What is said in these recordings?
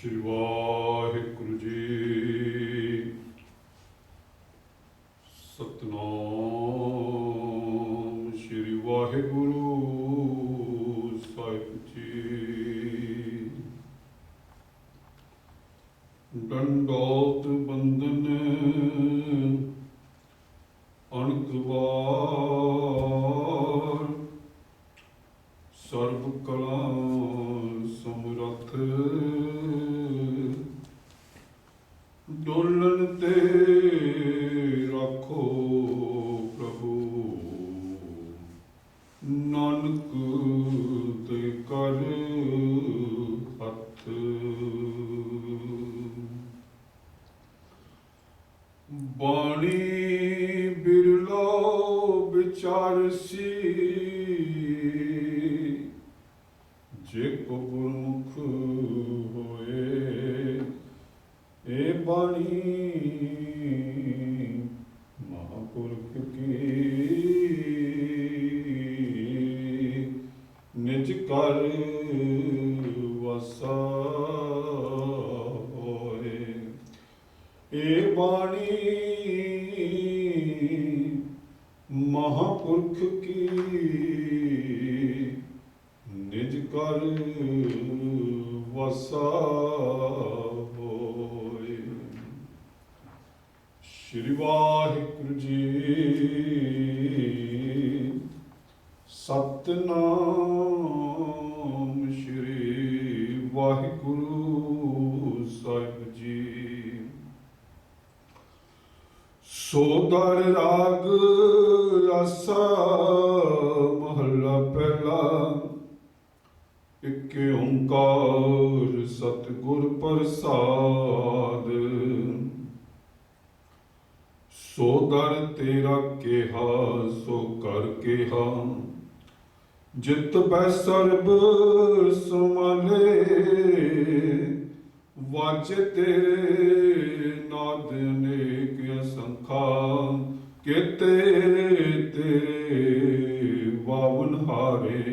ਸ਼੍ਰੀ ਵਾਹਿਗੁਰੂ ਜੀ। ਸਤਨਾਮ ਸ਼੍ਰੀ ਵਾਹਿਗੁਰੂ ਸਾਹਿਬ ਜੀ। ਡੰਡੋਤ ਬੰਦਨ ਅਣਖ ਵਾਰ, ਸਰਬ ਕਲਾ ਸਮਰੱਥ, ਡੋਲਣ ਤੇ ਰੱਖੋ ਪ੍ਰਭੂ, ਨਾਨਕ ਤੇ ਕਰ ਹੱਥ। ਬਾਣੀ ਬਿਰਲੋ ਵਿਚਾਰਸੀ, ਜੇ ਕੋ ਗੁਰਮੁਖ ਹੋਏ ਇਹ ਬਾਣੀ ਮਹਾਂਪੁਰਖ ਕੀ, ਨਿਜ ਕਰ ਵਸਾ ਹੋਏ। ਇਹ ਬਾਣੀ ਮਹਾਂਪੁਰਖ ਕੀ, ਨਿਜ ਕਰ ਵਸਾ ਹੋਏ। ਸ਼੍ਰੀ ਵਾਹਿਗੁਰੂ ਜੀ। ਸਤਨਾਮ ਸ਼੍ਰੀ ਵਾਹਿਗੁਰੂ ਸਾਹਿਬ ਜੀ। ਸੋਦਰ ਰਾਗ ਆਸਾ ਮਹੱਲਾ ਪਹਿਲਾ। ਇਕ ਓੰਕਾਰ ਸਤਿਗੁਰ ਪ੍ਰਸਾਦ। ਸੋ ਦਰ ਤੇਰਾ ਕਿਹਾ ਸੋ ਕਰ ਕਿਹਾ, ਜਿਤ ਬੈ ਸਰਬ ਸਮਾਲੇ। ਵਾਜੇ ਤੇਰੇ ਨਾਦ ਅਨੇਕ ਅਸੰਖਾ, ਕੇਤੇ ਤੇਰੇ ਵਾਵਨ ਹਾਰੇ।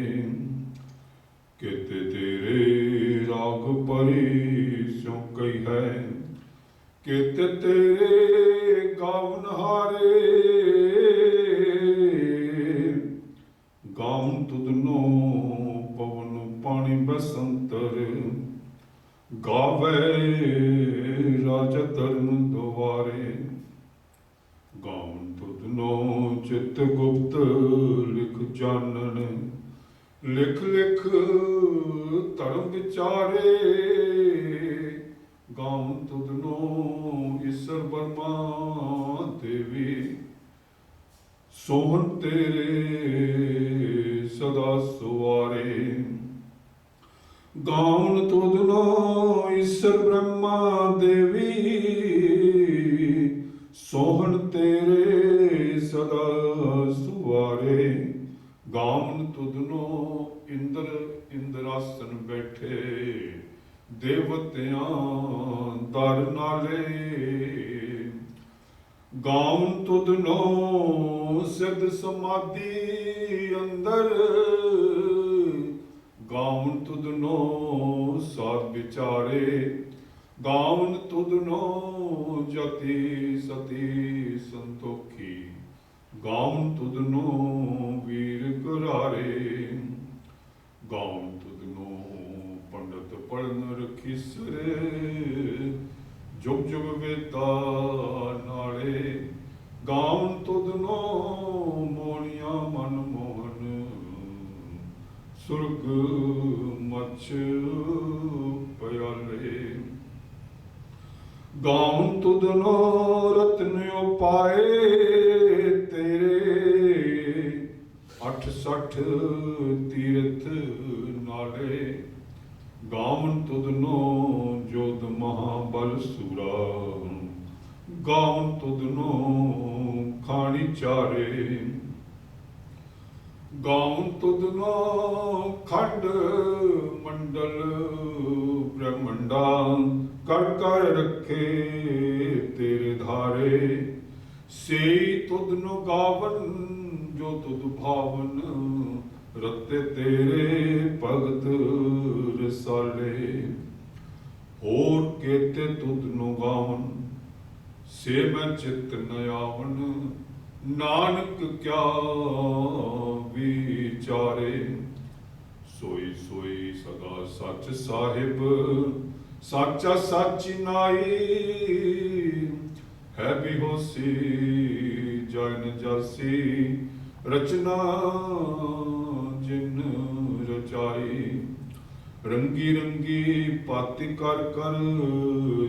ਕੇਤੇ ਤੇਰੇ ਰਾਗ ਪਰੀ ਸਿਉ ਕਈ ਹੈ, ਕੇਤੇ ਤੇਰੇ ਗਾਵਨ ਹਾਰੇ। ਗਾਵਨ ਤੁਧਨੋ ਪਵਨ ਪਾਣੀ ਬਸੰਤਰ, ਗਾਵੇ ਰਾਜਾ ਧਰਮ ਦੁਆਰੇ। ਗਾਵਨ ਤੁਧਨੋ ਚਿਤ ਗੁਪਤ ਲਿਖ ਜਾਣਨ, ਲਿਖ ਲਿਖ ਧਰਮ ਵਿਚਾਰੇ। ਗਾਵਨ ਤੁਧਨੋ ਈਸ਼ਰ ਬਰਮਾ ਦੇਵੀ, ਸੋਹਣ ਤੇਰੇ ਸਦਾ ਸੁਆਰੇ। ਗਾਵਨ ਤੁਧਨੋ ਈਸ਼ਰ ਬ੍ਰਹਮਾ ਦੇਵੀ, ਸੋਹਣ ਤੇਰੇ ਸਦਾ ਸੁਆਰੇ। ਗਾਵਨ ਤੁਧਨੋ ਇੰਦਰ ਇੰਦਰਾਸਨ ਬੈਠੇ, ਦੇਵਤਿਆਂ ਦਰ ਨਾਲੇ। ਗਾਵਨ ਤੁਧਨੋ ਸਿੱਧ ਸਮਾਧੀ ਅੰਦਰ, ਗਾਵਨ ਤੁਧਨੋ ਸਾਧ ਵਿਚਾਰੇ। ਗਾਵਨ ਤੁਧਨੋ ਜਤੀ ਸਤੀ ਸੰਤੋਖੀ, ਗਾਵਨ ਤੁਧਨੋ ਵੀਰ ਕੁਰਾਰੇ। ਗਾਵਨ ਤੁਧਨੋ ਪੰਡਤ ਪੜਨ ਰਖੀਸਰੇ, ਜੁਗ ਜੁਗ ਵੇਦਾ ਨਾਲੇ। ਗਾਵਨ ਤੁਧਨੋ ਮੋਹਣੀਆਂ ਮਨ ਮੋਹਨ, ਸੁਰਗ ਮਛ ਪਿਆਲੇ। ਗਾਵਨ ਤੁਧਨੋ ਰਤਨ ਉਪਾਏ ਤੇਰੇ, 68 ਤੀਰਥ ਨਾਲੇ। ਗਾਵਨ ਤੁਧਨੋ ਜੋਧ ਮਹਾਬਲ ਸੂਰਾ, ਗਾਵਨ ਤੁਧਨੋ ਖਾਣੀ ਚਾਰੇ। ਗਾਵਨ ਤੁਧਨੋ ਖੰਡ ਮੰਡਲ ਬ੍ਰਹਮੰਡਾ, ਕਰ ਕਰ ਰੱਖੇ ਤੇਰੇ ਧਾਰੇ। ਸੇਈ ਤੁਧਨੋ ਗਾਵਨ ਜੋ ਤੁਧ ਭਾਵਨ, ਰਤੇ ਤੇਰੇ ਭਗਤ ਰਸਾਲੇ। ਹੋਰ केते तुद नु गावन, से मैं चित न आवन, नानक क्या विचारे। सोई सोई सदा सच साहिब, साचा साची नाई, है बेहोसी जन जासी, रचना जिन रचाई। रंगी रंगी पाति कर कर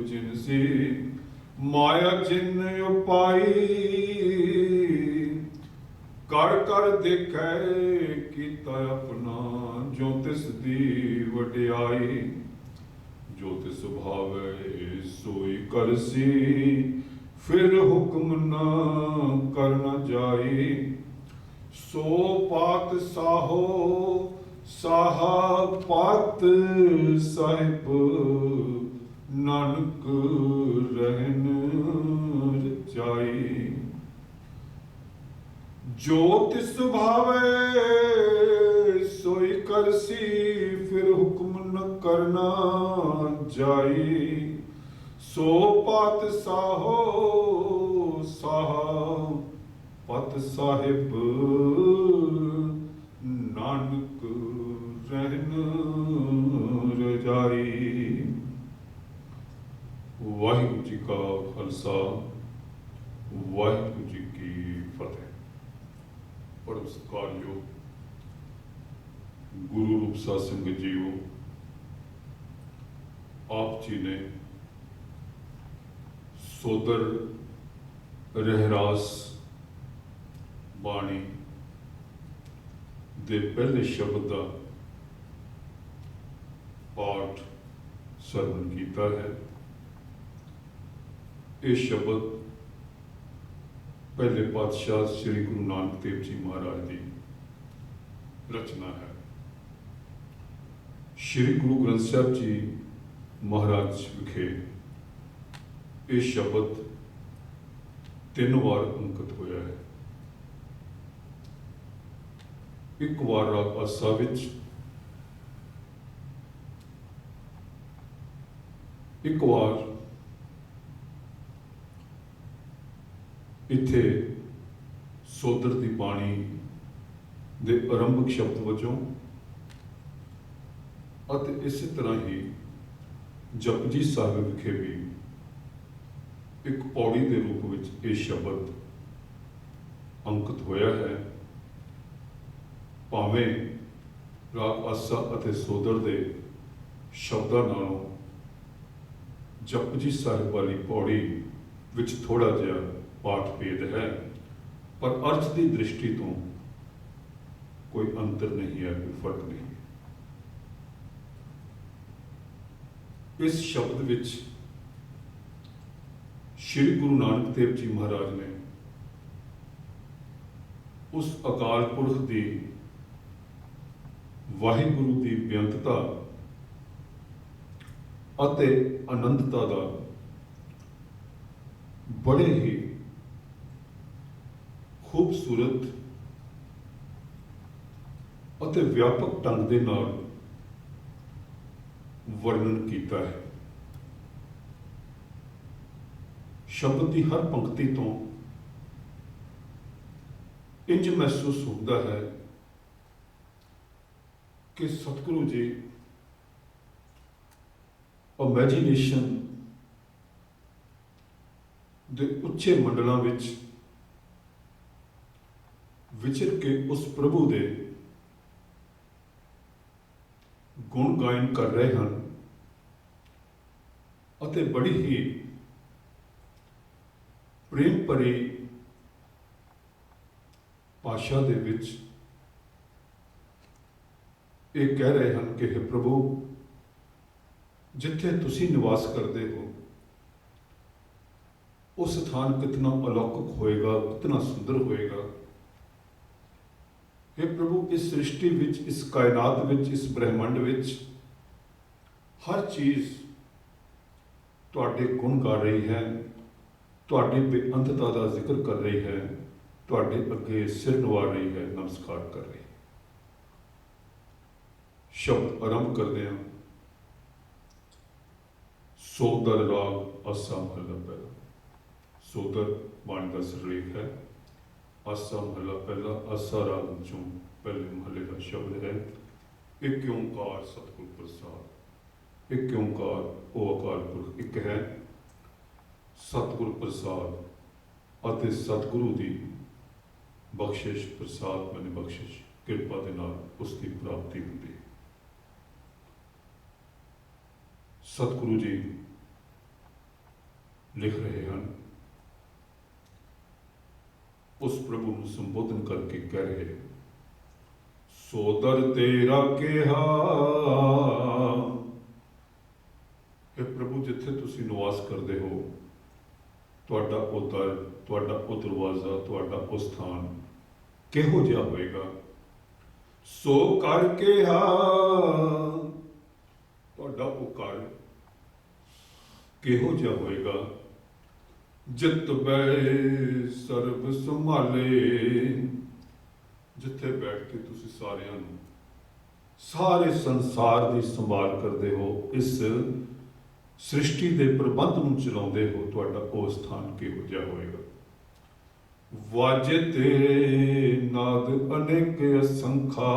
जिनसी, माया जिन उपाई। कर कर देखे कीता अपना, जो तिस दी वड्याई। जो तिस भावे सोई करसी, फिर हुक्म न करना जाई। सो पात साहो साहा पात साहिब, नानक रहन रचाई। जो तिस भावे सोई करसी, फिर हुक्म न करना जाई। सो पात साहो साहा पत साहिब, नानक रहन रजाई। वाहिगुरू जी का खालसा, वाहिगुरू जी की फतेह। परम सत्कारयोग गुरु रूप साध संगत जीओ, आप जी ने सोदर रहरास बाणी दे पहले शब्द का पाठ सरवण किया है। ये शब्द पहले पातशाह श्री गुरु नानक देव जी महाराज की रचना है। श्री गुरु ग्रंथ साहब जी महाराज विखे ये शब्द 3 बार अंकित होया है। एक बार राग आसा विच, एक बार इत्थे सोदर दी बाणी दे आरंभक शब्द वजों, अते इस तरह ही जपजी साहिब विखे भी एक पौड़ी के रूप में यह शब्द अंकित होया है। भावें राग आसा अते सोदर दे शब्दां नालों जपजी साहिब वाली पौड़ी विच थोड़ा जिहा पाठ भेद है, पर अर्थ की दृष्टि तो कोई अंतर नहीं है, कोई फर्क नहीं है। इस शब्द विच श्री गुरु नानक देव जी महाराज ने उस अकाल पुरख की वाहिगुरु की बेअंतता अते अनंतता का बड़े ही खूबसूरत अते व्यापक ढंग के नाल वर्णन किया है। शब्द की हर पंक्ति तो इंज महसूस होता है कि सतगुरु जी इमेजिनेशन दे उच्चे मंडलों विच विचर के उस प्रभु दे गुण गायन कर रहे हैं अते बड़ी ही प्रेम भरी भाषा दे विच ये कह रहे हैं कि हे प्रभु, जिथे तुसी निवास करते हो उस स्थान कितना अलौकिक होएगा, कितना सुंदर होएगा। हे प्रभु, इस सृष्टि विच, इस कायनात विच, इस ब्रह्मंड विच हर चीज़ तुहाडे गुण गा रही है, तुहाडी बेअंतता का जिक्र कर रही है, तुहाडे अगे सिर नवा रही है, नमस्कार कर रही है। शब्द आरंभ करते हैं। ਸੋਦਰ ਰਾਗ ਆਸਾ ਮਹਲਾ ਪਹਿਲਾ। ਸੋਦਰ ਬਾਣੀ ਦਾ ਸਿਰਲੇਖ ਹੈ। ਆਸਾ ਮਹਲਾ ਪਹਿਲਾ। ਆਸਾ ਰਾਗ ਵਿੱਚੋਂ ਪਹਿਲੇ ਮਹਲੇ ਦਾ ਸ਼ਬਦ ਹੈ। ਇੱਕ ਓਂਕਾਰ ਸਤਿਗੁਰ ਪ੍ਰਸਾਦ। ਇੱਕ ਓਂਕਾਰ, ਉਹ ਅਕਾਲ ਪੁਰਖ ਇੱਕ ਹੈ। ਸਤਿਗੁਰ ਪ੍ਰਸਾਦ ਅਤੇ ਸਤਿਗੁਰੂ ਦੀ ਬਖਸ਼ਿਸ਼, ਪ੍ਰਸਾਦ ਮੈਨੇ ਬਖਸ਼ਿਸ਼, ਕਿਰਪਾ ਦੇ ਨਾਲ ਉਸ ਦੀ ਪ੍ਰਾਪਤੀ ਹੁੰਦੀ ਹੈ। ਸਤਿਗੁਰੂ ਜੀ ਲਿਖ ਰਹੇ ਹਨ, ਉਸ ਪ੍ਰਭੂ ਨੂੰ ਸੰਬੋਧਨ ਕਰਕੇ ਕਹਿ ਰਹੇ, ਸੋਦਰ ਤੇਰਾ ਕਿਹਾ। ਇਹ ਪ੍ਰਭੂ ਜਿੱਥੇ ਤੁਸੀਂ ਨਿਵਾਸ ਕਰਦੇ ਹੋ, ਤੁਹਾਡਾ ਉਹ ਦਰ, ਤੁਹਾਡਾ ਉਹ ਦਰਵਾਜ਼ਾ, ਤੁਹਾਡਾ ਉਹ ਸਥਾਨ ਕਿਹੋ ਜਿਹਾ ਹੋਏਗਾ। ਸੋ ਕਰ ਕਿਹਾ, ਤੁਹਾਡਾ ਉਹ ਘਰ ਕਿਹੋ ਜਿਹਾ ਹੋਏਗਾ। ਜਿਤ ਬੈ ਸਰਬ ਸੰਭਾਲੇ, ਜਿੱਥੇ ਬੈਠ ਕੇ ਤੁਸੀਂ ਸਾਰਿਆਂ ਨੂੰ, ਸਾਰੇ ਸੰਸਾਰ ਦੀ ਸੰਭਾਲ ਕਰਦੇ ਹੋ, ਇਸ ਸ੍ਰਿਸ਼ਟੀ ਦੇ ਪ੍ਰਬੰਧ ਨੂੰ ਚਲਾਉਂਦੇ ਹੋ, ਤੁਹਾਡਾ ਉਹ ਸਥਾਨ ਕਿਹੋ ਜਿਹਾ ਹੋਏਗਾ। ਵਾਜੇ ਤੇਰੇ ਨਾਦ ਅਨੇਕ ਅਸੰਖਾ।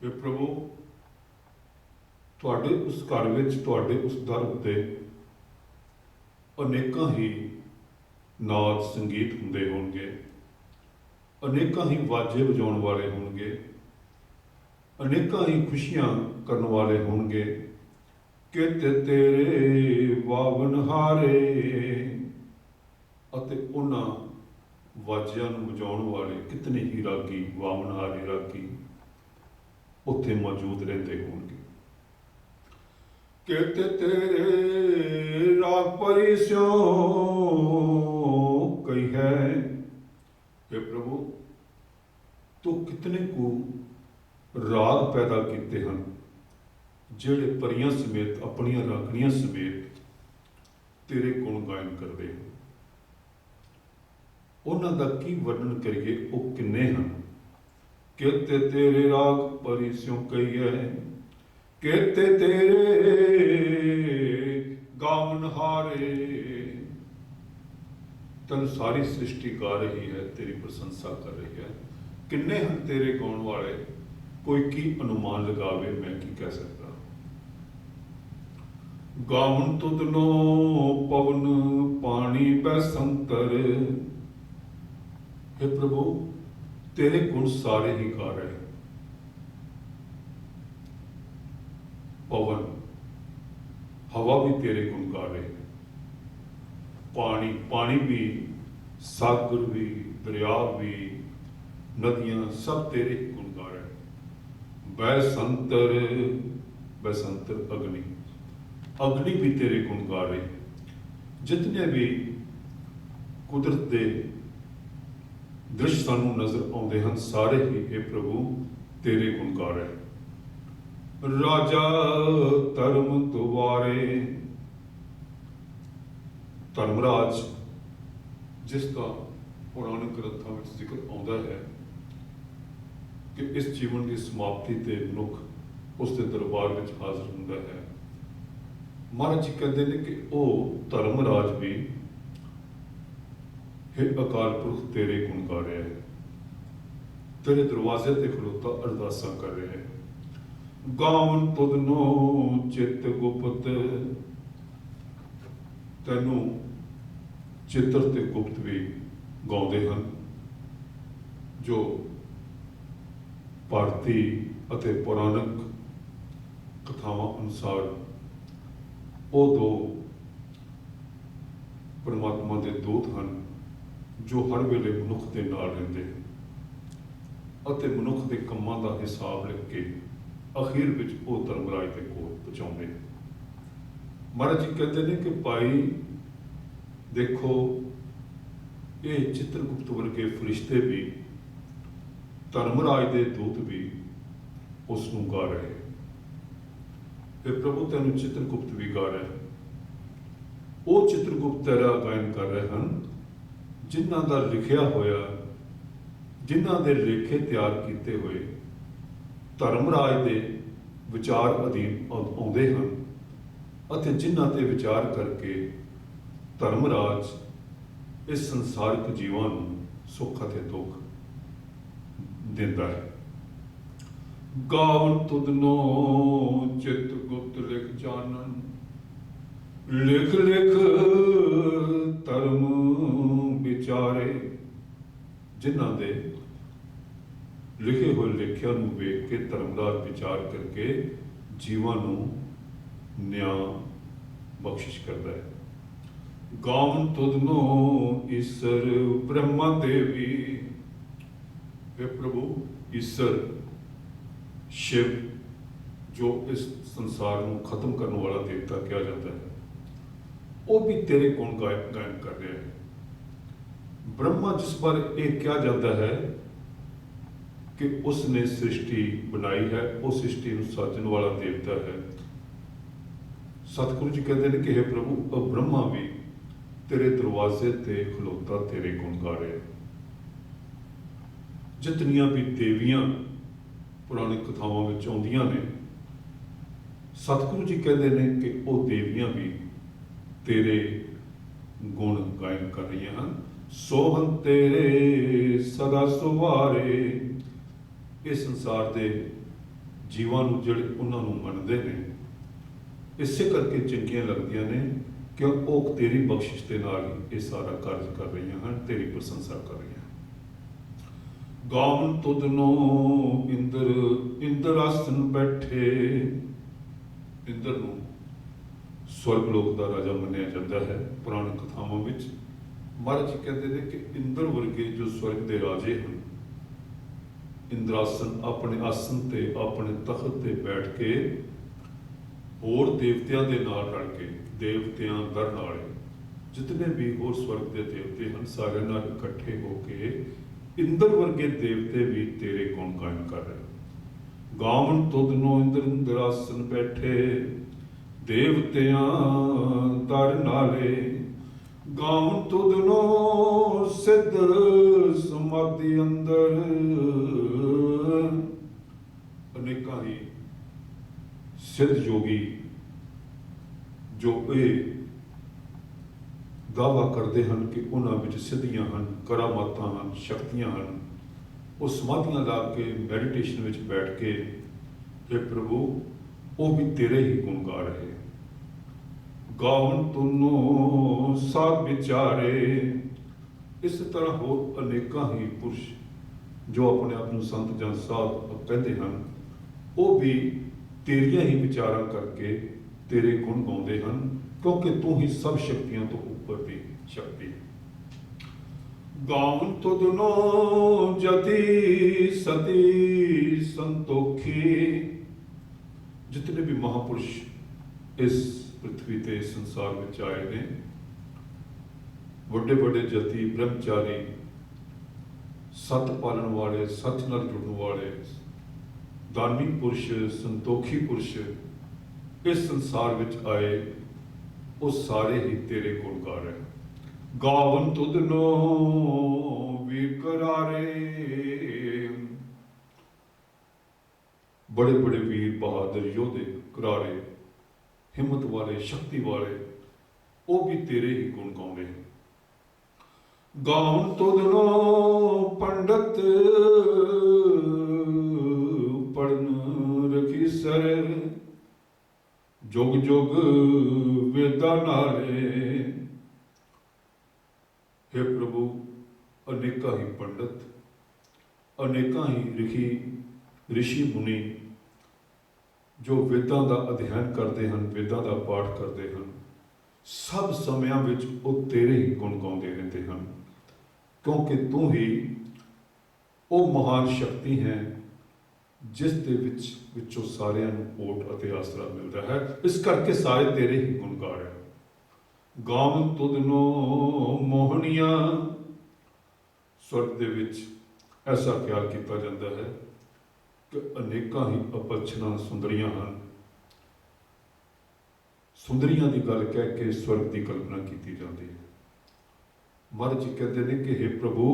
ਇਹ ਪ੍ਰਭੂ ਤੁਹਾਡੇ ਉਸ ਘਰ ਵਿੱਚ, ਤੁਹਾਡੇ ਉਸ ਦਰ ਉੱਤੇ ਅਨੇਕਾਂ ਹੀ ਨਾਦ ਸੰਗੀਤ ਹੁੰਦੇ ਹੋਣਗੇ, ਅਨੇਕਾਂ ਹੀ ਵਾਜੇ ਵਜਾਉਣ ਵਾਲੇ ਹੋਣਗੇ, ਅਨੇਕਾਂ ਹੀ ਖੁਸ਼ੀਆਂ ਕਰਨ ਵਾਲੇ ਹੋਣਗੇ। ਕਿਤ ਤੇਰੇ ਵਾਵਨਹਾਰੇ, ਅਤੇ ਉਹਨਾਂ ਵਾਜਿਆਂ ਨੂੰ ਵਜਾਉਣ ਵਾਲੇ ਕਿਤਨੇ ਹੀ ਰਾਗੀ, ਵਾਵਨਹਾਰੇ ਰਾਗੀ ਉੱਥੇ ਮੌਜੂਦ ਰਹਿੰਦੇ ਹੋਣਗੇ। ਕਿਤ ਤੇਰੇ ਰਾਗ ਪਰੀ ਸਿਓ ਕਈ ਹੈ। हे ਪ੍ਰਭੂ, ਤੂੰ ਕਿਤਨੇ ਕੁ ਰਾਗ ਪੈਦਾ ਕੀਤੇ ਹਨ, ਜਿਹੜੇ ਪਰੀਆਂ ਸਮੇਤ, ਆਪਣੀਆਂ ਰਾਗਣੀਆਂ ਸਮੇਤ ਤੇਰੇ ਗੁਣ ਗਾਇਨ ਕਰਦੇ ਹਨ। ਉਹਨਾਂ ਦਾ ਕੀ ਵਰਣਨ ਕਰੀਏ, ਉਹ ਕਿੰਨੇ ਹਨ। ਕਿਤੇ ਤੇਰੇ ਰਾਗ ਪਰੀ ਸਿਉ ਕਈ ਹੈ, ਕਿਤੇ ਤੇਰੇ ਗਾਵਨਹਾਰੇ। ਤਨ ਸਾਰੀ ਸ੍ਰਿਸ਼ਟੀ ਗਾ ਰਹੀ ਹੈ, ਤੇਰੀ ਪ੍ਰਸ਼ੰਸਾ ਕਰ ਰਹੀ ਹੈ। ਕਿੰਨੇ ਹਨ ਤੇਰੇ ਗਾਉਣ ਵਾਲੇ, ਕੋਈ ਕੀ ਅਨੁਮਾਨ ਲਗਾਵੇ, ਮੈਂ ਕੀ ਕਹਿ ਸਕਦਾ। ਗਾਵਨ ਤੁਧਨੋ ਪਵਨ ਪਾਣੀ ਬੈਸੰਤਰ। हे प्रभु, तेरे गुण सारे ही गा रहे हैं। पवन, हवा भी तेरे गुण गा रहे हैं। पानी, पानी भी, सागर भी, दरिया भी, नदियां सब तेरे ही गुण गा रहे हैं। बैसंतर, बैसंतर अग्नि, अग्नि भी तेरे गुण गा रहे हैं। जितने भी कुदरत दे दृश्य सानू नजर आउंदे हन, सारे ही हे प्रभु तेरे गुण गा रहे। राजा धर्म दुआरे, धर्मराज जिसका पुराने ग्रंथों में जिक्र आउंदा है कि इस जीवन की समाप्ति ते मनुख उस दे दरबार में हाजिर हुंदा है। महाराज जी कहते हैं कि वह धर्मराज भी हे अकाल पुरख तेरे गुण गा रहा है, तेरे दरवाजे ते खलोता अरदासा कर रहे हैं। गावन तुधनो चित गुप्त, तैनू चित्र ते गुप्त भी गाउंदे हन। जो भारती अते पौराणिक कथावां अनुसार वो दो परमात्मा के दूत हैं, जो हर वेले मनुख के नाल रहिंदे अते मनुख के कामां दा हिसाब लिख के अखीर विच वो धर्मराज के कोल पहुंचाउंदे। महाराज जी कहते हैं कि भाई देखो, ये चित्रगुप्त वर्गे फरिश्ते भी, धर्मराज के दूत भी उसनूं गा रहे। फिर प्रभु तैनूं चित्रगुप्त भी गा रहे, वो चित्रगुप्त तेरा गायन कर रहे हैं, जिन्हां दा लिखिया होया, जिन्हां दे लेखे तैयार किए हुए धर्मराज दे विचार अधीन आउंदे हन। ਅਤੇ ਜਿਨ੍ਹਾਂ ਤੇ ਵਿਚਾਰ ਕਰਕੇ ਧਰਮਰਾਜ ਇਸ ਸੰਸਾਰਿਕ ਜੀਵਾਂ ਨੂੰ ਸੁੱਖ ਅਤੇ ਦੁੱਖ ਦਿੰਦਾ ਹੈ। ਗਾਵਨ ਤੁਧਨੋ ਚਿਤ ਗੁਪਤ ਲਿਖ ਜਾਣਨ, ਲਿਖ ਲਿਖ ਧਰਮ ਵਿਚਾਰੇ। ਜਿਨ੍ਹਾਂ ਦੇ ਲਿਖੇ ਹੋਏ ਲੇਖਿਆਂ ਨੂੰ ਵੇਖ ਕੇ ਧਰਮਰਾਜ ਵਿਚਾਰ ਕਰਕੇ ਜੀਵਾਂ ਨੂੰ ਨਿਆਂ ਬਖਸ਼ਿਸ਼ ਕਰਦਾ ਹੈ। ਗਾਵਨ ਤੁਧਨੋ ਈਸ਼ਰ ਬ੍ਰਹਮਾ ਦੇਵੀ। हे प्रभु, ईश्वर शिव जो इस संसार को खत्म करने वाला देवता किया जाता है, वो भी तेरे गुण गायन कर रहे हैं। ब्रह्मा जिस पर एक कहा जाता है कि उसने सृष्टि बनाई है, वो सृष्टि को साजन वाला देवता है। सतगुरु जी कहते हैं कि हे प्रभु, ब्रह्मा भी तेरे दरवाजे ते खलोता तेरे गुण गा रहे हैं। जितनियां भी देवियां पुरानी कथावां विच आउंदियां ने, सतगुरु जी कहते हैं कि वो देवियां भी तेरे गुण गायन कर रही हैं। सोहन तेरे सदा सुवारे। इस संसार के जीवां नूं जिहड़े उन्हां नूं मनदे ने, इसे करके चंगियां लगदियां ने कि वो तेरी बख्शिश के नाल ही ये सारा कार्य कर रही हैं, तेरी प्रशंसा कर रही हैं। गावन तुधनो इंद्र, इंद्र आसन बैठे। इंद्र नूं स्वर्गलोक का राजा मन्निया जाता है। पुरानी कथावां विच महाराज जी कहते हैं कि इंद्र वर्गे जो स्वर्ग के राजे हैं, इंद्रासन अपने आसन ते अपने तख्त ते बैठ के होर देवतियां दे नाल रल के, देवतियां दर नाले जितने भी होर स्वर्ग के देवते हैं सारे नाल इकट्ठे होके इंद्र वर्गे देवते भी तेरे गुण गायन कर रहे। गावन तुधनो इंद्र इंद्रासन बैठे, देवतियां दर नाले। गावन तुधनो सिद्ध समाधि अंदर। अनेका ही सिद्ध योगी जो ये दावा करते हैं कि उन्होंने सिद्धियां हैं, करामातां हैं, शक्तियां हैं, वो समाधियां ला के मैडिटेशन में बैठ के हे प्रभु वो भी तेरे ही गुण गा रहे। गावन तुनो साध विचारे। इस तरह होर अनेका ही पुरुष जो अपने आप को संत जां साध कहते हैं, वो भी तेरिया ही विचारां करके तेरे गुण गाउंदे हैं, क्योंकि तू ही सब शक्तियों तो ऊपर की शक्ति है। गावन तुधनो जति सती संतोखी। जितने भी महापुरुष इस पृथ्वी ते संसार में आए ने, बड़े बड़े जति ब्रह्मचारी, सत पालन वाले, सच नाल जुड़न वाले, दानी पुरुष, संतोखी पुरुष इस संसार में आए, वो सारे ही तेरे गुण गा रहे। गावन तुधनो वीर करारे। बड़े बड़े वीर बहादुर योधे करारे, हिम्मत वाले, शक्ति वाले, वो भी तेरे ही गुण गाउंदे हैं। गावन तुधनो पंडित पढ़न रखी सर। जुग जुग वेदा नाले। हे प्रभु, अनेका ही पंडित, अनेका ही ऋषि मुनि जो वेदां का अध्ययन करते हैं, वेदां का पाठ करते हैं, सब समयां विच वो तेरे ही गुण गाउंदे रहते हैं, क्योंकि तू ही वो महान शक्ति है जिस दे विचों सारियां नूं ओट अते आसरा मिलता है। इस करके सारे तेरे ही गुण गा रहे। गावन तुधनो मोहनिया। स्वर्ग दे विच ऐसा ख्याल किया जाता है कि अनेका ही अपरछना सुंदरियां हैं। सुंदरियां की गल कह के स्वर्ग की कल्पना की जाती है। महाराज जी कहते हैं कि हे प्रभु,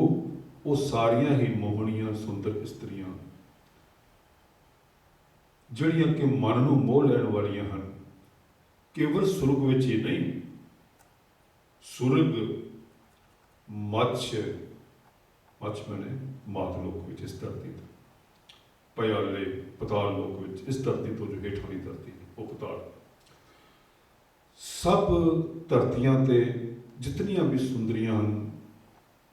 वो सारियां ही मोहनियां सुंदर स्त्रियां जड़ियां कि मन नूं मोह लैण वालियां हैं, ਕੇਵਲ ਸੁਰਗ ਵਿੱਚ ਹੀ ਨਹੀਂ, ਸੁਰਗ ਮੱਛ ਮੈਨੇ ਮਾਤ ਲੋਕ ਵਿੱਚ, ਇਸ ਧਰਤੀ ਤੋਂ ਪਿਆਲੇ ਪਤਾਲ ਲੋਕ ਵਿੱਚ, ਇਸ ਧਰਤੀ ਤੋਂ ਜੋ ਹੇਠ ਵਾਲੀ ਧਰਤੀ ਉਹ ਪਤਾਲ, ਸਭ ਧਰਤੀਆਂ ਤੇ ਜਿਤਨੀਆਂ ਵੀ ਸੁੰਦਰੀਆਂ ਹਨ,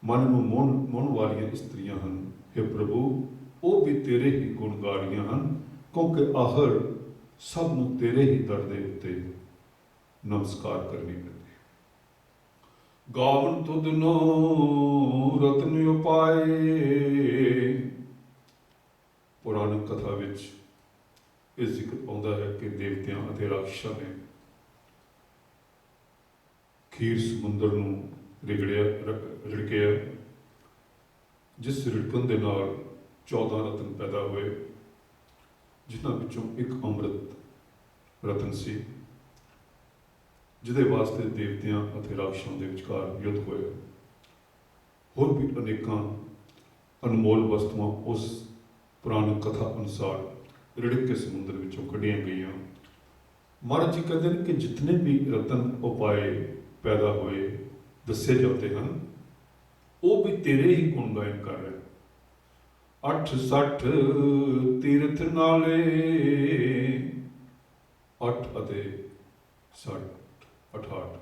ਮਨ ਨੂੰ ਮੋਹਣ ਵਾਲੀਆਂ ਇਸਤਰੀਆਂ ਹਨ, हे ਪ੍ਰਭੂ ਉਹ ਵੀ ਤੇਰੇ ਹੀ ਗੁਣ ਗਾ ਰਹੀਆਂ ਹਨ, ਕਿਉਂਕਿ ਆਖਰ ਸਭ ਨੂੰ ਤੇਰੇ ਹੀ ਦਰ ਦੇ ਉੱਤੇ ਨਮਸਕਾਰ ਕਰਨੀ ਪੈਂਦੀ। ਗਾਵਨ ਤੁਧ ਨੋ ਰਤਨ ਉਪਾਏ। ਪੁਰਾਣਿਕ ਕਥਾ ਵਿੱਚ ਇਹ ਜ਼ਿਕਰ ਆਉਂਦਾ ਹੈ ਕਿ ਦੇਵਤਿਆਂ ਅਤੇ ਰਾਖਸ਼ਾਂ ਨੇ ਖੀਰ ਸਮੁੰਦਰ ਨੂੰ ਰਿੜਕਿਆ, ਜਿਸ ਰਿੜਕਣ ਦੇ ਨਾਲ 14 ਰਤਨ ਪੈਦਾ ਹੋਏ, ਜਿਨ੍ਹਾਂ ਵਿੱਚੋਂ ਇੱਕ ਅੰਮ੍ਰਿਤ ਰਤਨ ਸੀ, ਜਿਹਦੇ ਵਾਸਤੇ ਦੇਵਤਿਆਂ ਅਤੇ ਰਾਖਸ਼ਾਂ ਦੇ ਵਿਚਕਾਰ ਯੁੱਧ ਹੋਇਆ। ਹੋਰ ਵੀ ਅਨੇਕਾਂ ਅਨਮੋਲ ਵਸਤੂਆਂ ਉਸ ਪੁਰਾਣੀ ਕਥਾ ਅਨੁਸਾਰ ਰਿੜਕ ਕੇ ਸਮੁੰਦਰ ਵਿੱਚੋਂ ਕੱਢੀਆਂ ਗਈਆਂ। ਮਹਾਰਾਜ ਜੀ ਕਹਿੰਦੇ ਨੇ ਕਿ ਜਿਤਨੇ ਵੀ ਰਤਨ ਉਪਾਏ ਪੈਦਾ ਹੋਏ ਦੱਸੇ ਜਾਂਦੇ ਹਨ, ਉਹ ਵੀ ਤੇਰੇ ਹੀ ਗੁਣ ਗਾਇਨ ਕਰ ਰਹੇ। 68 ਤੀਰਥ ਨਾਲੇ, 8 ਅਤੇ 60 68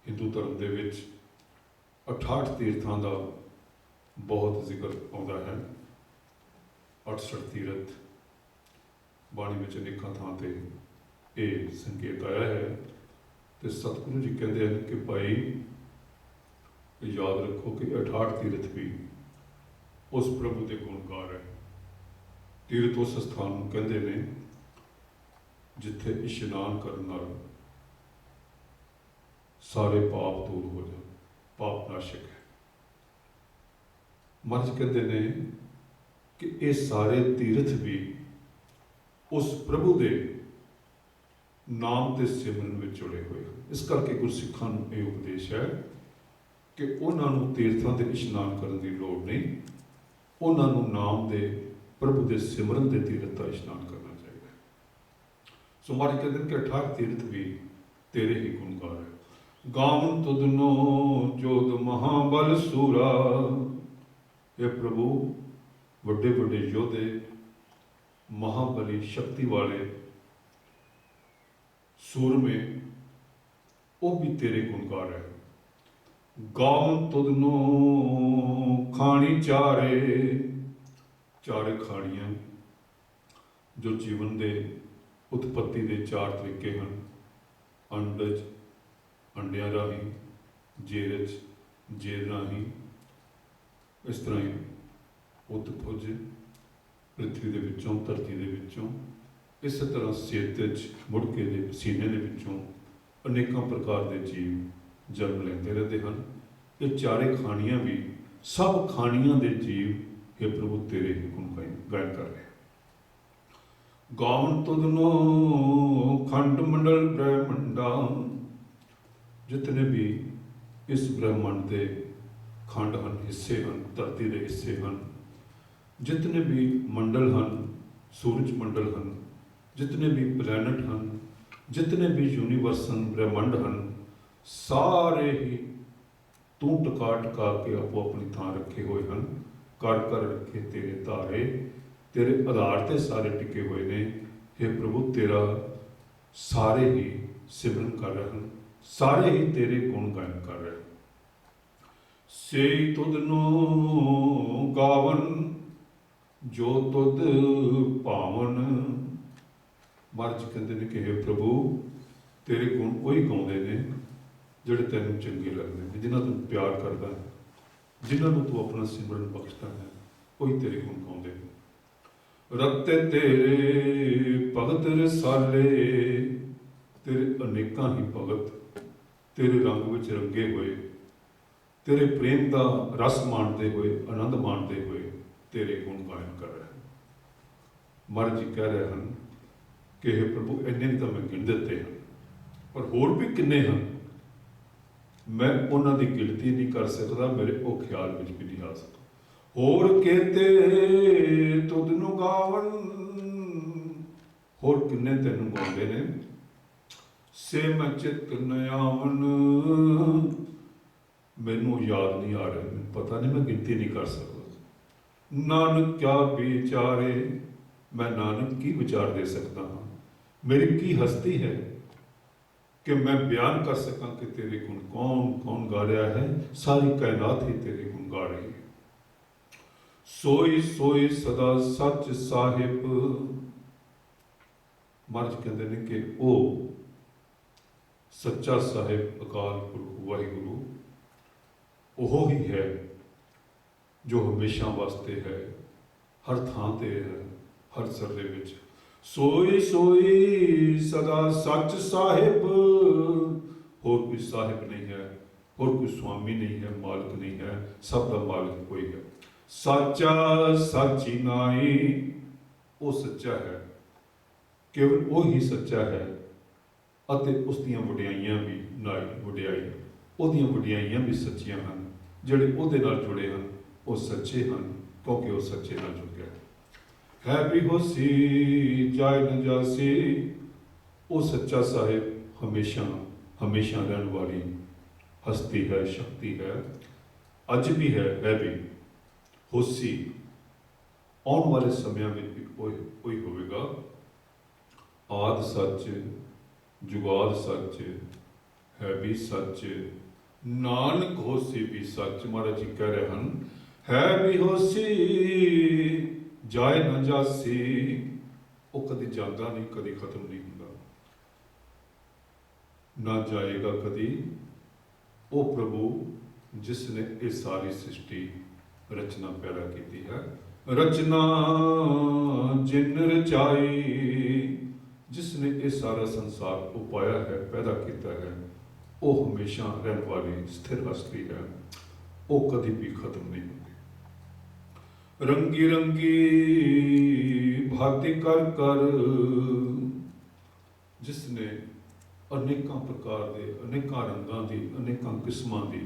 ਹਿੰਦੂ ਧਰਮ ਦੇ ਵਿੱਚ 68 ਤੀਰਥਾਂ ਦਾ ਬਹੁਤ ਜ਼ਿਕਰ ਆਉਂਦਾ ਹੈ। 68 ਤੀਰਥ ਬਾਣੀ ਵਿੱਚ ਅਨੇਕਾਂ ਥਾਂ ਤੇ ਇਹ ਸੰਕੇਤ ਆਇਆ ਹੈ, ਤੇ ਸਤਿਗੁਰੂ ਜੀ ਕਹਿੰਦੇ ਹਨ ਕਿ ਭਾਈ ਯਾਦ ਰੱਖੋ ਕਿ 68 ਤੀਰਥ ਵੀ ਉਸ ਪ੍ਰਭੂ ਦੇ ਗੁਣਗਾਰ ਹੈ। ਤੀਰਥ ਉਸ ਸਥਾਨ ਨੂੰ ਕਹਿੰਦੇ ਨੇ ਜਿੱਥੇ ਇਸ਼ਨਾਨ ਕਰਨ ਨਾਲ ਸਾਰੇ ਪਾਪ ਦੂਰ ਹੋ ਜਾਣ, ਪਾਪ ਨਾਸ਼ਕ ਹੈ। ਮਹਾਰਾਜ ਕਹਿੰਦੇ ਨੇ ਕਿ ਇਹ ਸਾਰੇ ਤੀਰਥ ਵੀ ਉਸ ਪ੍ਰਭੂ ਦੇ ਨਾਮ ਤੇ ਸਿਮਰਨ ਵਿੱਚ ਜੁੜੇ ਹੋਏ ਹਨ। ਇਸ ਕਰਕੇ ਗੁਰਸਿੱਖਾਂ ਨੂੰ ਇਹ ਉਪਦੇਸ਼ ਹੈ ਕਿ ਉਹਨਾਂ ਨੂੰ ਤੀਰਥਾਂ ਤੇ ਇਸ਼ਨਾਨ ਕਰਨ ਦੀ ਲੋੜ ਨਹੀਂ, ਉਹਨਾਂ ਨੂੰ ਨਾਮ ਦੇ ਪ੍ਰਭੂ ਦੇ ਸਿਮਰਨ ਦੇ ਤੀਰਥ ਦਾ ਇਸ਼ਨਾਨ ਕਰਨਾ ਚਾਹੀਦਾ ਹੈ। ਸੋ ਮਹਾਰਾਜ ਕਹਿੰਦੇ ਨੇ ਕਿ 68 ਤੀਰਥ ਵੀ ਤੇਰੇ ਹੀ ਗੁਣਗਾਰ ਹੈ। ਗਾਵਨ ਤੁਧ ਨੋ ਜੋਧ ਮਹਾਬਲ ਸੂਰਾ। ਇਹ ਪ੍ਰਭੂ ਵੱਡੇ ਵੱਡੇ ਯੋਧੇ, ਮਹਾਬਲੀ ਸ਼ਕਤੀ ਵਾਲੇ ਸੂਰਮੇ, ਉਹ ਵੀ ਤੇਰੇ ਗੁਣਗਾਰ ਹੈ। ਗਾਵਨ ਤੁਧ ਨੋ ਖਾਣੀ ਚਾਰੇ। ਚਾਰੇ ਖਾਣੀਆਂ ਜੋ ਜੀਵਨ ਦੇ ਉਤਪੱਤੀ ਦੇ 4 ਤਰੀਕੇ ਹਨ, ਅੰਡਜ, ਅੰਡਿਆਂ ਰਾਹੀਂ, ਜੇਰਜ, ਜੇਰ ਰਾਹੀਂ, ਇਸ ਤਰ੍ਹਾਂ ਹੀ ਉਤਪੁਜ ਪ੍ਰਿਥਵੀ ਦੇ ਵਿੱਚੋਂ, ਧਰਤੀ ਦੇ ਵਿੱਚੋਂ, ਇਸੇ ਤਰ੍ਹਾਂ ਸੇਤਜ ਮੁੜਕੇ ਦੇ ਪਸੀਨੇ ਦੇ ਵਿੱਚੋਂ ਅਨੇਕਾਂ ਪ੍ਰਕਾਰ ਦੇ ਜੀਵ ਜਨਮ ਲੈਂਦੇ ਰਹਿੰਦੇ ਹਨ। ਇਹ ਚਾਰੇ ਖਾਣੀਆਂ ਵੀ, ਸਭ ਖਾਣੀਆਂ ਦੇ ਜੀਵ ਇਹ ਪ੍ਰਭੂ ਤੇਰੇ ਹੀ ਗੁਣ ਗਾਇਨ ਕਰ ਰਹੇ। ਗਾਵਨ ਤੁਧ ਨੋ ਖੰਡ ਮੰਡਲ ਬ੍ਰਹਮੰਡਾ। ਜਿਤਨੇ ਵੀ ਇਸ ਬ੍ਰਹਮੰਡ ਦੇ ਖੰਡ ਹਨ, ਹਿੱਸੇ ਹਨ, ਧਰਤੀ ਦੇ ਹਿੱਸੇ ਹਨ, ਜਿਤਨੇ ਵੀ ਮੰਡਲ ਹਨ, ਸੂਰਜ ਮੰਡਲ ਹਨ, ਜਿਤਨੇ ਵੀ ਪਲੈਨਟ ਹਨ, ਜਿਤਨੇ ਵੀ ਯੂਨੀਵਰਸ ਹਨ, ਬ੍ਰਹਮੰਡ ਹਨ, ਸਾਰੇ ਹੀ ਤੂੰ ਟਕਾ ਟਕਾ ਕੇ ਆਪੋ ਆਪਣੀ ਥਾਂ ਰੱਖੇ ਹੋਏ ਹਨ। ਕਰ ਕਰ ਰੱਖੇ ਤੇਰੇ ਧਾਰੇ, ਤੇਰੇ ਆਧਾਰ ਤੇ ਸਾਰੇ ਟਿਕੇ ਹੋਏ ਨੇ। हे ਪ੍ਰਭੂ ਤੇਰਾ ਸਾਰੇ ਹੀ ਸਿਮਰਨ ਕਰ ਰਹੇ ਹਨ, ਸਾਰੇ ਹੀ ਤੇਰੇ ਗੁਣ ਗਾਇਨ ਕਰ ਰਹੇ ਹਨ। ਸੇ ਤੁਧ ਨੂੰ ਗਾਵਨ ਜੋ ਤੁਧ ਭਾਵਨ। ਮਹਾਰਾਜ ਕਹਿੰਦੇ ਨੇ ਕਿ हे ਪ੍ਰਭੂ ਤੇਰੇ ਗੁਣ ਉਹੀ ਗਾਉਂਦੇ ਨੇ ਜਿਹੜੇ ਤੈਨੂੰ ਚੰਗੇ ਲੱਗਦੇ ਨੇ, ਜਿਨ੍ਹਾਂ ਤੋਂ ਪਿਆਰ ਕਰਦਾ ਹੈ, ਜਿਨ੍ਹਾਂ ਨੂੰ ਤੂੰ ਆਪਣਾ ਸਿਮਰਨ ਬਖਸ਼ਦਾ ਹੈ, ਉਹੀ ਤੇਰੇ ਗੁਣ ਗਾਉਂਦੇ ਨੇ। ਰਤੇ ਤੇਰੇ ਭਗਤ ਰਸਾਲੇ। ਤੇਰੇ ਅਨੇਕਾਂ ਹੀ ਭਗਤ ਤੇਰੇ ਰੰਗ ਵਿੱਚ ਰੰਗੇ ਹੋਏ, ਤੇਰੇ ਪ੍ਰੇਮ ਦਾ ਰਸ ਮਾਣਦੇ ਹੋਏ, ਆਨੰਦ ਮਾਣਦੇ ਹੋਏ ਤੇਰੇ ਗੁਣ ਗਾਇਨ ਕਰ ਰਹੇ ਹਨ। ਮਹਾਰਾਜ ਜੀ ਕਹਿ ਰਹੇ ਹਨ ਕਿ हे ਪ੍ਰਭੂ ਇੰਨੇ ਤਾਂ ਮੈਂ ਗਿਣ ਦਿੱਤੇ ਹਨ, ਪਰ ਹੋਰ ਵੀ ਕਿੰਨੇ ਹਨ, ਮੈਂ ਉਹਨਾਂ ਦੀ ਗਿਣਤੀ ਨਹੀਂ ਕਰ ਸਕਦਾ, ਮੇਰੇ ਉਹ ਖਿਆਲ ਵਿੱਚ ਵੀ ਨਹੀਂ ਆ ਸਕਦਾ। ਹੋਰ ਕੇਤੇ ਤੁਧ ਨੂੰ ਗਾਵਨ। ਹੋਰ ਕਿੰਨੇ ਤੈਨੂੰ ਗਾਉਂਦੇ ਨੇ। ਸੇ ਮੈਂ ਚਿਤ ਨ ਆਵਨ। ਮੈਨੂੰ ਯਾਦ ਨਹੀਂ ਆ ਰਿਹਾ, ਮੈਨੂੰ ਪਤਾ ਨਹੀਂ, ਮੈਂ ਗਿਣਤੀ ਨਹੀਂ ਕਰ ਸਕਦਾ। ਨਾਨਕ ਕਿਆ ਵਿਚਾਰੇ, ਮੈਂ ਨਾਨਕ ਕੀ ਵਿਚਾਰ ਦੇ ਸਕਦਾ ਹਾਂ? ਮੇਰੀ ਕੀ ਹਸਤੀ ਹੈ ਕਿ ਮੈਂ ਬਿਆਨ ਕਰ ਸਕਾਂ ਕਿ ਤੇਰੇ ਗੁਣ ਕੌਣ ਕੌਣ ਗਾ ਰਿਹਾ ਹੈ? ਸਾਰੀ ਕਾਇਨਾਤ ਹੀ ਤੇਰੇ ਗੁਣ ਗਾ ਰਹੀ ਹੈ। ਸੋਈ ਸੋਈ ਸਦਾ ਸੱਚ ਸਾਹਿਬ। ਮਹਾਰਾਜ ਕਹਿੰਦੇ ਨੇ ਕਿ ਉਹ ਸੱਚਾ ਸਾਹਿਬ ਅਕਾਲ ਪੁਰਖ ਵਾਹਿਗੁਰੂ ਉਹ ਹੀ ਹੈ ਜੋ ਹਮੇਸ਼ਾ ਵਾਸਤੇ ਹੈ, ਹਰ ਥਾਂ ਤੇ ਹੈ, ਹਰ ਸਰਲੇ ਵਿੱਚ। ਸੋਈ ਸੋਈ ਸਦਾ ਸੱਚ ਸਾਹਿਬ। ਹੋਰ ਕੋਈ ਸਾਹਿਬ ਨਹੀਂ ਹੈ, ਹੋਰ ਕੋਈ ਸੁਆਮੀ ਨਹੀਂ ਹੈ, ਮਾਲਕ ਨਹੀਂ ਹੈ, ਸਭ ਦਾ ਮਾਲਕ ਕੋਈ ਹੈ। ਸਾਚਾ ਸਾਚੀ ਨਾਈ, ਉਹ ਸੱਚਾ ਹੈ, ਕੇਵਲ ਉਹ ਹੀ ਸੱਚਾ ਹੈ। ਅਤੇ ਉਸ ਦੀਆਂ ਵਡਿਆਈਆਂ ਵੀ ਨਾਈ ਵਡਿਆਈ, ਉਹਦੀਆਂ ਵਡਿਆਈਆਂ ਵੀ ਸੱਚੀਆਂ ਹਨ। ਜਿਹੜੇ ਉਹਦੇ ਨਾਲ ਜੁੜੇ ਹਨ ਉਹ ਸੱਚੇ ਹਨ, ਕਿਉਂਕਿ ਉਹ ਸੱਚੇ ਨਾਲ ਜੁੜ ਗਿਆ ਹੈ। ਵੀ ਹੋਸੀ ਜਾਇ ਨ ਜਾਸੀ, ਉਹ ਸੱਚਾ ਸਾਹਿਬ ਹਮੇਸ਼ਾ ਹਮੇਸ਼ਾ ਰਹਿਣ ਵਾਲੀ ਹਸਤੀ ਹੈ, ਸ਼ਕਤੀ ਹੈ, ਅੱਜ ਵੀ ਹੈ ਵੀ ਹੋਸੀ। ਆਉਣ ਵਾਲੇ ਸਮਿਆਂ ਵਿੱਚ ਵੀ ਉਹੀ ਹੋਵੇਗਾ। ਆਦਿ ਸੱਚ, ਜੁਗਾਦ ਸੱਚ, ਹੈ ਵੀ ਸੱਚ, ਨਾਨਕ ਹੋਸੀ ਵੀ ਸੱਚ। ਮਹਾਰਾਜ ਜੀ ਕਹਿ ਰਹੇ ਹਨ, ਹੈ ਵੀ ਹੋਸੀ ਜਾਇ ਨ ਜਾਸੀ। ਉਹ ਕਦੀ ਜਾਂਦਾ ਨਹੀਂ, ਕਦੀ ਖਤਮ ਨਹੀਂ ਹੁੰਦਾ, ਨਾ ਜਾਏਗਾ ਕਦੀ। ਉਹ ਪ੍ਰਭੂ ਜਿਸ ਨੇ ਇਹ ਸਾਰੀ ਸ੍ਰਿਸ਼ਟੀ ਰਚਨਾ ਪੈਦਾ ਕੀਤੀ ਹੈ। ਰਚਨਾ ਜਿਨ ਰਚਾਈ, ਜਿਸ ਨੇ ਇਹ ਸਾਰਾ ਸੰਸਾਰ ਉਪਾਇਆ ਹੈ, ਪੈਦਾ ਕੀਤਾ ਹੈ, ਉਹ ਹਮੇਸ਼ਾ ਰਹਿਣ ਵਾਲੀ ਸਥਿਰ ਹਸਤੀ ਹੈ। ਉਹ ਕਦੀ ਵੀ ਖਤਮ ਨਹੀਂ ਹੁੰਦੀ। ਰੰਗੀ ਰੰਗੀ ਭਾਂਤੀ ਕਰ ਕਰ, ਜਿਸ ਨੇ ਅਨੇਕਾਂ ਪ੍ਰਕਾਰ ਦੇ, ਅਨੇਕਾਂ ਰੰਗਾਂ ਦੀ, ਅਨੇਕਾਂ ਕਿਸਮਾਂ ਦੀ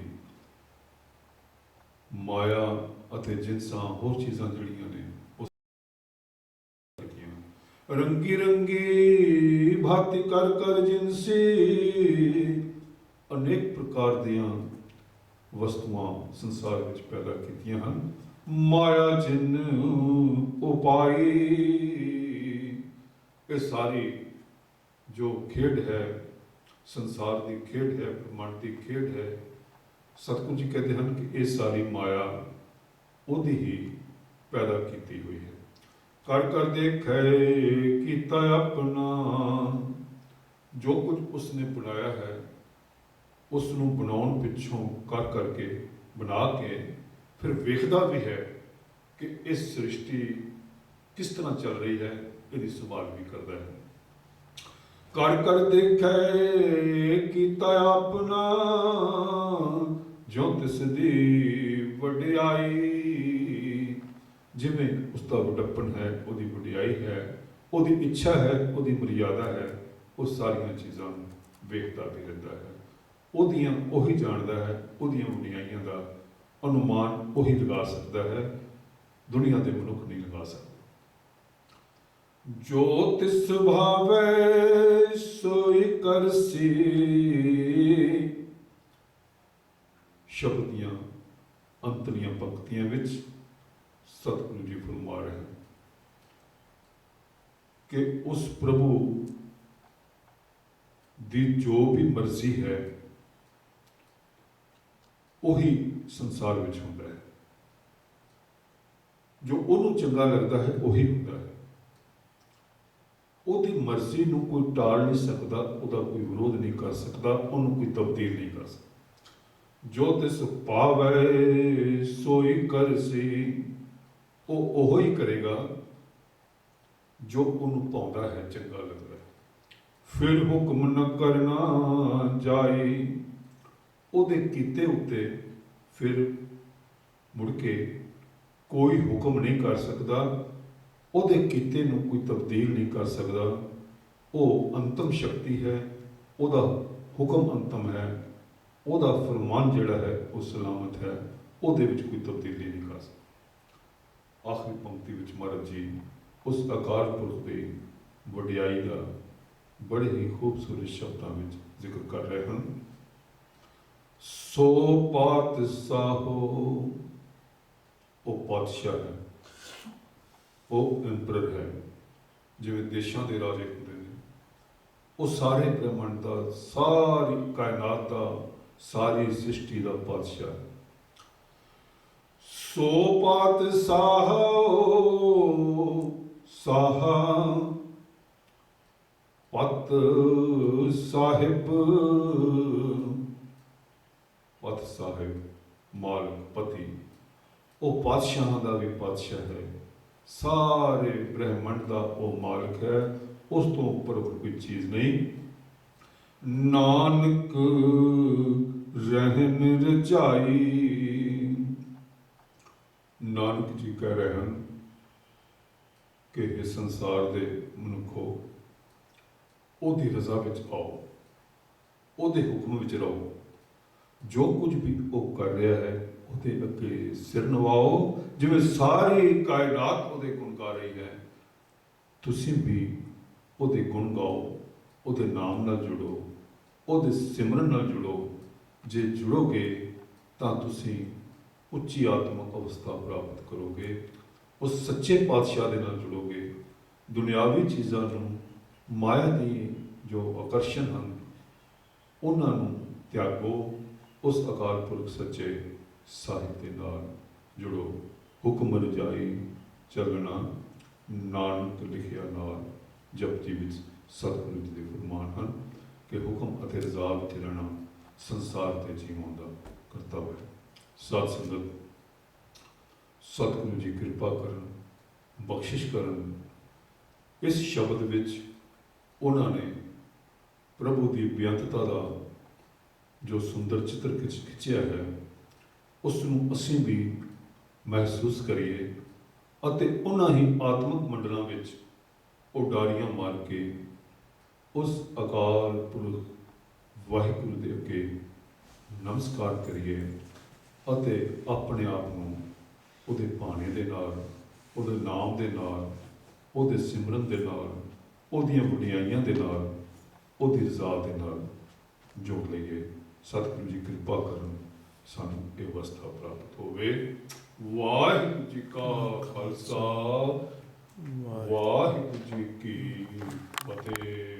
ਮਾਇਆ ਅਤੇ ਜਿਨਸਾਂ, ਹੋਰ ਚੀਜ਼ਾਂ ਜਿਹੜੀਆਂ ਨੇ ਉਹ ਰੰਗੀ ਰੰਗੀ ਭਾਂਤੀ ਕਰ ਕਰ ਜਿਨਸੀ, ਅਨੇਕ ਪ੍ਰਕਾਰ ਦੀਆਂ ਵਸਤੂਆਂ ਸੰਸਾਰ ਵਿੱਚ ਪੈਦਾ ਕੀਤੀਆਂ ਹਨ। ਮਾਇਆ ਜਿਨ ਉਪਾਈ, ਇਹ ਸਾਰੀ ਜੋ ਖੇਡ ਹੈ, ਸੰਸਾਰ ਦੀ ਖੇਡ ਹੈ, ਬ੍ਰਹਮੰਡ ਦੀ ਖੇਡ ਹੈ। ਸਤਿਗੁਰੂ ਜੀ ਕਹਿੰਦੇ ਹਨ ਕਿ ਇਹ ਸਾਰੀ ਮਾਇਆ ਉਹਦੀ ਹੀ ਪੈਦਾ ਕੀਤੀ ਹੋਈ ਹੈ। ਕਰ ਕਰ ਦੇਖੇ ਕੀਤਾ ਆਪਣਾ, ਜੋ ਕੁਝ ਉਸਨੇ ਬਣਾਇਆ ਹੈ ਉਸ ਨੂੰ ਬਣਾਉਣ ਪਿੱਛੋਂ ਕਰ ਕਰਕੇ ਬਣਾ ਕੇ ਫਿਰ ਵੇਖਦਾ ਵੀ ਹੈ ਕਿ ਇਸ ਸ੍ਰਿਸ਼ਟੀ ਕਿਸ ਤਰ੍ਹਾਂ ਚੱਲ ਰਹੀ ਹੈ, ਇਹਦੀ ਸੰਭਾਲ ਵੀ ਕਰਦਾ ਹੈ। ਕਰ ਕਰ ਦੇਖੇ ਕੀਤਾ ਆਪਣਾ, ਜੋ ਤਿਸ ਦੀ ਵਡਿਆਈ। ਜਿਵੇਂ ਉਸਦਾ ਵਡੱਪਨ ਹੈ, ਉਹਦੀ ਵਡਿਆਈ ਹੈ, ਉਹਦੀ ਇੱਛਾ ਹੈ, ਉਹਦੀ ਮਰਿਆਦਾ ਹੈ, ਉਹ ਸਾਰੀਆਂ ਚੀਜ਼ਾਂ ਨੂੰ ਵੇਖਦਾ ਵੀ ਰਹਿੰਦਾ ਹੈ। ਉਹਦੀਆਂ ਉਹੀ ਜਾਣਦਾ ਹੈ, ਉਹਦੀਆਂ ਵਡਿਆਈਆਂ ਦਾ ਅਨੁਮਾਨ ਉਹੀ ਲਗਾ ਸਕਦਾ ਹੈ, ਦੁਨੀਆ ਦੇ ਮਨੁੱਖ ਨਹੀਂ ਲਗਾ ਸਕਦਾ। ਜੋ ਤਿਸ ਭਾਵੈ ਸੋਈ ਕਰਸੀ, ਸ਼ਬਦ ਦੀਆਂ ਅੰਤਲੀਆਂ ਪੰਕਤੀਆਂ ਵਿੱਚ ਸਤਿਗੁਰੂ ਜੀ ਫਰਮਾ ਰਹੇ ਹਨ ਕਿ ਉਸ ਪ੍ਰਭੂ ਦੀ ਜੋ ਵੀ ਮਰਜ਼ੀ ਹੈ ਉਹੀ ਸੰਸਾਰ ਵਿੱਚ ਹੁੰਦਾ ਹੈ। ਜੋ ਉਹਨੂੰ ਚੰਗਾ ਲੱਗਦਾ ਹੈ ਉਹੀ ਹੁੰਦਾ ਹੈ। ਉਹਦੀ ਮਰਜ਼ੀ ਨੂੰ ਕੋਈ ਟਾਲ ਨਹੀਂ ਸਕਦਾ, ਉਹਦਾ ਕੋਈ ਵਿਰੋਧ ਨਹੀਂ ਕਰ ਸਕਦਾ, ਉਹਨੂੰ ਕੋਈ ਤਬਦੀਲ ਨਹੀਂ ਕਰ ਸਕਦਾ। ਜੋ ਤਿਸ ਪਾਵੈ ਸੋਈ ਕਰਸੀ, ਉਹ ਉਹੋ ਹੀ ਕਰੇਗਾ ਜੋ ਉਹਨੂੰ ਪਾਉਂਦਾ ਹੈ, ਚੰਗਾ ਲੱਗਦਾ ਹੈ। ਫਿਰ ਹੁਕਮ ਨ ਕਰਨਾ ਜਾਈ, ਉਹਦੇ ਕੀਤੇ ਉੱਤੇ ਫਿਰ ਮੁੜ ਕੇ ਕੋਈ ਹੁਕਮ ਨਹੀਂ ਕਰ ਸਕਦਾ, ਉਹਦੇ ਕੀਤੇ ਨੂੰ ਕੋਈ ਤਬਦੀਲ ਨਹੀਂ ਕਰ ਸਕਦਾ। ਉਹ ਅੰਤਮ ਸ਼ਕਤੀ ਹੈ, ਉਹਦਾ ਹੁਕਮ ਅੰਤਮ ਹੈ, ਉਹਦਾ ਫਰਮਾਨ ਜਿਹੜਾ ਹੈ ਉਹ ਸਲਾਮਤ ਹੈ, ਉਹਦੇ ਵਿੱਚ ਕੋਈ ਤਬਦੀਲੀ ਨਹੀਂ ਕਰ ਸਕਦਾ। ਆਖਰੀ ਪੰਕਤੀ ਵਿੱਚ ਮਹਾਰਾਜ ਜੀ ਉਸ ਅਕਾਲ ਪੁਰਖ ਦੀ ਵਡਿਆਈ ਦਾ ਬੜੇ ਹੀ ਖੂਬਸੂਰਤ ਸ਼ਬਦਾਂ ਵਿੱਚ ਜ਼ਿਕਰ ਕਰ ਰਹੇ ਹਨ। ਸੋ ਪਾਤਸ਼ਾਹੋ, ਉਹ ਪਾਤਸ਼ਾਹ ਹੈ, ਉਹ ਐਂਪਰਰ ਹੈ। ਜਿਵੇਂ ਦੇਸ਼ਾਂ ਦੇ ਰਾਜੇ ਹੁੰਦੇ ਨੇ, ਉਹ ਸਾਰੇ ਬ੍ਰਹਿਮੰਡ ਦਾ, ਸਾਰੀ ਕਾਇਨਾਤ ਦਾ, ਸਾਰੀ ਸ੍ਰਿਸ਼ਟੀ ਦਾ ਪਾਤਸ਼ਾਹ ਹੈ। ਸੋ ਪਾਤਸ਼ਾਹੋ ਸਾਹਾ ਪਤ ਸਾਹਿਬ, ਪਤ ਸਾਹਿਬ ਮਾਲਕ, ਪਤੀ, ਉਹ ਪਾਤਸ਼ਾਹਾਂ ਦਾ ਵੀ ਪਾਤਸ਼ਾਹ ਹੈ, ਸਾਰੇ ਬ੍ਰਹਿਮੰਡ ਦਾ ਉਹ ਮਾਲਕ ਹੈ, ਉਸ ਤੋਂ ਉੱਪਰ ਹੋਰ ਕੋਈ ਚੀਜ਼ ਨਹੀਂ। ਨਾਨਕ ਰਹਿਨ ਰਜਾਈ, ਨਾਨਕ ਜੀ ਕਹਿ ਰਹੇ ਹਨ ਕਿ ਇਹ ਸੰਸਾਰ ਦੇ ਮਨੁੱਖੋ, ਉਹਦੀ ਰਜ਼ਾ ਵਿੱਚ ਆਓ, ਉਹਦੇ ਹੁਕਮ ਵਿੱਚ ਰਹੋ। ਜੋ ਕੁਝ ਵੀ ਉਹ ਕਰ ਰਿਹਾ ਹੈ ਉਹਦੇ ਅੱਗੇ ਸਿਰ ਨਵਾਓ। ਜਿਵੇਂ ਸਾਰੀ ਕਾਇਨਾਤ ਉਹਦੇ ਗੁਣ ਗਾ ਰਹੀ ਹੈ, ਤੁਸੀਂ ਵੀ ਉਹਦੇ ਗੁਣ ਗਾਓ, ਉਹਦੇ ਨਾਮ ਨਾਲ ਜੁੜੋ, ਉਹਦੇ ਸਿਮਰਨ ਨਾਲ ਜੁੜੋ। ਜੇ ਜੁੜੋਗੇ ਤਾਂ ਤੁਸੀਂ ਉੱਚੀ ਆਤਮਿਕ ਅਵਸਥਾ ਪ੍ਰਾਪਤ ਕਰੋਗੇ, ਉਸ ਸੱਚੇ ਪਾਤਸ਼ਾਹ ਦੇ ਨਾਲ ਜੁੜੋਗੇ। ਦੁਨਿਆਵੀ ਚੀਜ਼ਾਂ ਨੂੰ, ਮਾਇਆ ਦੀ ਜੋ ਆਕਰਸ਼ਣ ਹਨ, ਉਹਨਾਂ ਨੂੰ ਤਿਆਗੋ, ਉਸ ਅਕਾਲ ਪੁਰਖ ਸੱਚੇ ਸਾਹਿਬ ਦੇ ਨਾਲ ਜੁੜੋ। ਹੁਕਮ ਰਜਾਈ ਚੱਲਣਾ, ਨਾਨਕ ਲਿਖਿਆ ਨਾਲ। ਜਪਜੀ ਵਿੱਚ ਸਤਿਗੁਰੂ ਜੀ ਦੇ ਫਰਮਾਨ ਹਨ ਕਿ ਹੁਕਮ ਅਤੇ ਰਜ਼ਾ ਵਿੱਚ ਚੱਲਣਾ ਸੰਸਾਰ ਤੇ ਜੀਵਨ ਦਾ ਕਰਤੱਵ ਹੈ। ਸਾਧ ਸੰਗਤ, ਸਤਿਗੁਰੂ ਜੀ ਕਿਰਪਾ ਕਰਨ, ਬਖਸ਼ਿਸ਼ ਕਰਨ। ਇਸ ਸ਼ਬਦ ਵਿੱਚ ਉਹਨਾਂ ਨੇ ਪ੍ਰਭੂ ਦੀ ਬੇਅੰਤਤਾ ਦਾ ਜੋ ਸੁੰਦਰ ਚਿੱਤਰ ਖਿੱਚਿਆ ਹੈ, ਉਸ ਨੂੰ ਅਸੀਂ ਵੀ ਮਹਿਸੂਸ ਕਰੀਏ ਅਤੇ ਉਹਨਾਂ ਹੀ ਆਤਮਿਕ ਮੰਡਲਾਂ ਵਿੱਚ ਉਡਾਰੀਆਂ ਮਾਰ ਕੇ ਉਸ ਅਕਾਲ ਪੁਰਖ ਵਾਹਿਗੁਰੂ ਦੇ ਅੱਗੇ ਨਮਸਕਾਰ ਕਰੀਏ ਅਤੇ ਆਪਣੇ ਆਪ ਨੂੰ ਉਹਦੇ ਭਾਣੇ ਦੇ ਨਾਲ, ਉਹਦੇ ਨਾਮ ਦੇ ਨਾਲ, ਉਹਦੇ ਸਿਮਰਨ ਦੇ ਨਾਲ, ਉਹਦੀਆਂ ਵਡਿਆਈਆਂ ਦੇ ਨਾਲ, ਉਹਦੀ ਰਜ਼ਾ ਦੇ ਨਾਲ ਜੋੜ ਲਈਏ। ਸਤਿਗੁਰੂ ਜੀ ਕਿਰਪਾ ਕਰਨ, ਸਾਨੂੰ ਇਹ ਅਵਸਥਾ ਪ੍ਰਾਪਤ ਹੋਵੇ। ਵਾਹਿਗੁਰੂ ਜੀ ਕਾ ਖਾਲਸਾ, ਵਾਹਿਗੁਰੂ ਜੀ ਕੀ ਫਤਿਹ।